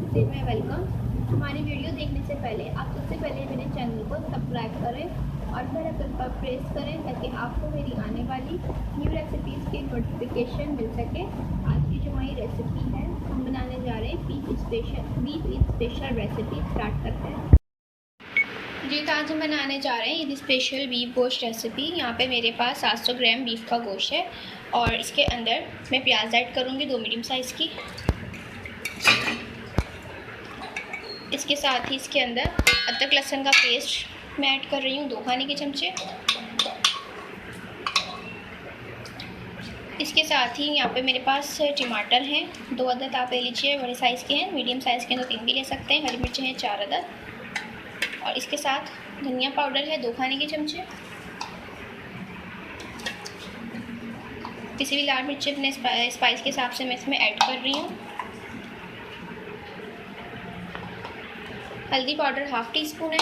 से मैं वेलकम। हमारी वीडियो देखने से पहले आप सबसे पहले मेरे चैनल को सब्सक्राइब करें और बेल आइकन पर प्रेस करें ताकि आपको मेरी आने वाली न्यू रेसिपीज़ की नोटिफिकेशन मिल सके। आज की जो हमारी रेसिपी है, हम बनाने जा रहे हैं बीफ स्पेशल रेसिपी। स्टार्ट करते हैं जी। तो आज हम बनाने जा रहे हैं ईद स्पेशल बीफ गोश्त रेसिपी। यहाँ पे मेरे पास 700 ग्राम बीफ का गोश्त है और इसके अंदर मैं प्याज ऐड करूँगी 2 मीडियम साइज़ की। इसके साथ ही इसके अंदर अदरक लहसुन का पेस्ट मैं ऐड कर रही हूँ 2 खाने के चमचे। इसके साथ ही यहाँ पे मेरे पास टमाटर हैं 2 अदद, आप ले लीजिए, बड़े साइज़ के हैं। मीडियम साइज़ के हैं तो 3 भी ले सकते हैं। हरी मिर्चें हैं 4 अदद और इसके साथ धनिया पाउडर है 2 खाने के चमचे। किसी भी लाल मिर्ची अपने स्पाइस के हिसाब से मैं इसमें ऐड कर रही हूँ। हल्दी पाउडर हाफ़ टी स्पून है।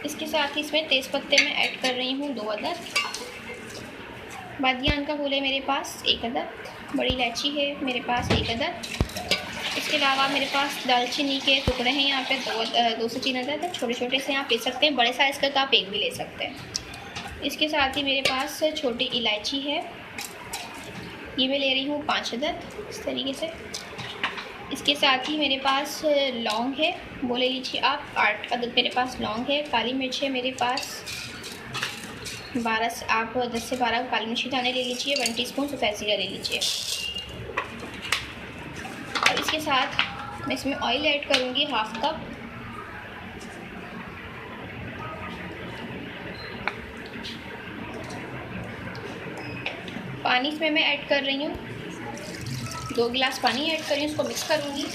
इसके साथ ही इसमें तेज़ पत्ते मैं ऐड कर रही हूँ 2 अदद। बादियान का फूल है मेरे पास 1 अदद। बड़ी इलायची है मेरे पास 1 अदद। इसके अलावा मेरे पास दालचीनी के टुकड़े हैं यहाँ पे 2 से 3 अदद। छोटे छोटे से आप ले सकते हैं, बड़े साइज़ का तो आप 1 भी ले सकते हैं। इसके साथ ही मेरे पास छोटी इलायची है, ये मैं ले रही हूँ 5 अदद इस तरीके से। इसके साथ ही मेरे पास लौंग है, वो ले लीजिए आप 8 अदद मेरे पास लौंग है। काली मिर्च है मेरे पास 12 आप 10 से 12 काली मिर्च के दाने ले लीजिए। 1 टीस्पून सफ़ेद जीरा ले लीजिए। और इसके साथ मैं इसमें ऑयल ऐड करूँगी हाफ़ कप। पानी इसमें मैं ऐड कर रही हूँ 2 गिलास पानी ऐड करी, उसको मिक्स करूँगी।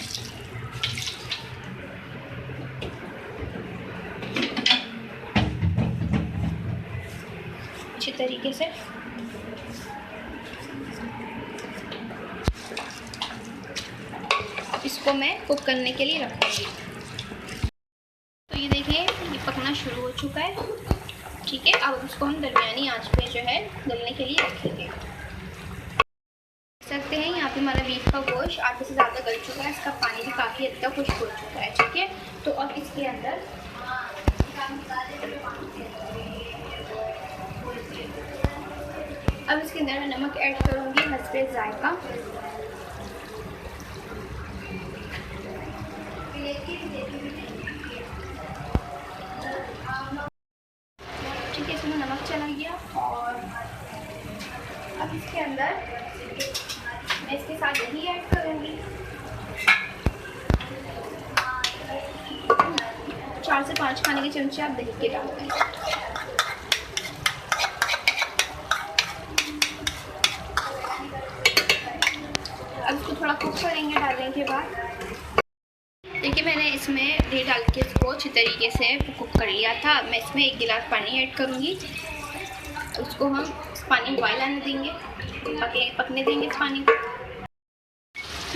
अच्छी तरीके से इसको मैं कुक करने के लिए रखूँगी। तो ये देखिए, ये पकना शुरू हो चुका है। ठीक है, अब उसको हम दरमियानी आंच पे जो है गलने के लिए रखेंगे। सकते हैं यहाँ पे हमारा बीफ का गोश्त आधे से ज़्यादा गल चुका है, इसका पानी भी काफ़ी हद तक खुश्क हो चुका है। ठीक है, तो अब इसके अंदर मैं नमक ऐड करूँगी हस्बे जायका। ठीक है, इसमें नमक चला गया और अब इसके अंदर मैं इसके साथ दही ऐड करूँगी 4 से 5 खाने के चमचे आप दही के डालते हैं। अब इसको थोड़ा कुक करेंगे डालने के बाद। देखिए, मैंने इसमें दही डाल के इसको अच्छी तरीके से कुक कर लिया था। मैं इसमें 1 गिलास पानी ऐड करूँगी। उसको हम पानी बॉयल आने देंगे, पकने देंगे इस पानी को।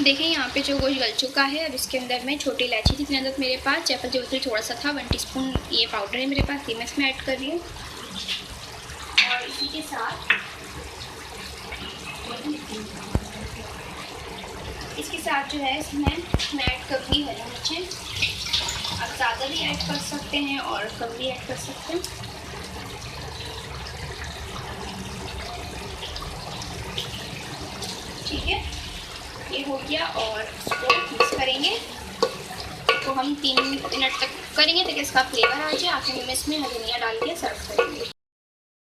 देखिए, यहाँ पे जो गोश्त गल चुका है। अब इसके अंदर मैं छोटी इलायची थी 3 अदद मेरे पास, जायफल जैफल थोड़ा सा था, 1 टीस्पून ये पाउडर है मेरे पास, ये मैं इसमें ऐड कर रही हूँ। और इसी के साथ जो है इसमें मैं ऐड करूँगी हरी मिर्चें। आप ज़्यादा भी ऐड कर सकते हैं और कम भी ऐड कर सकते हैं। ठीक है, ये हो गया और इसको मिक्स करेंगे। तो हम 3 मिनट तक करेंगे ताकि इसका फ्लेवर आ जाए। आखिर में इसमें धनिया डाल के सर्व करेंगे।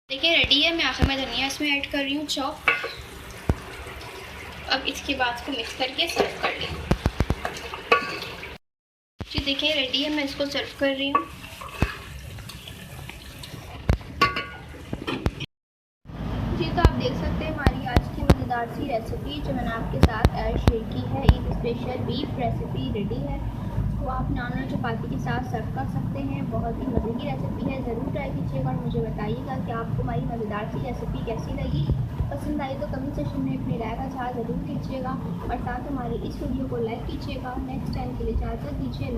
देखिए, रेडी है। मैं आखिर में धनिया इसमें ऐड कर रही हूँ चॉप। अब इसके बाद इसको मिक्स करके सर्व कर लें। जी देखिए, रेडी है। मैं इसको सर्व कर रही हूँ। जी, तो आप देख सकते हैं हमारी आज की मज़ेदार सी रेसिपी जो मैंने आपके साथ शेयर की है। Eid special beef recipe ready है। तो आप नान और चपाती के साथ सर्व कर सकते हैं। बहुत ही मज़े की रेसिपी है, ज़रूर ट्राई कीजिएगा और मुझे बताइएगा कि आपको हमारी मज़ेदार सी रेसिपी कैसी लगी। पसंद आई तो कमेंट सेक्शन में अपनी राय का इज़हार ज़रूर कीजिएगा और साथ हमारी इस वीडियो को लाइक कीजिएगा। नेक्स्ट टाइम के लिए इजाज़त दीजिए।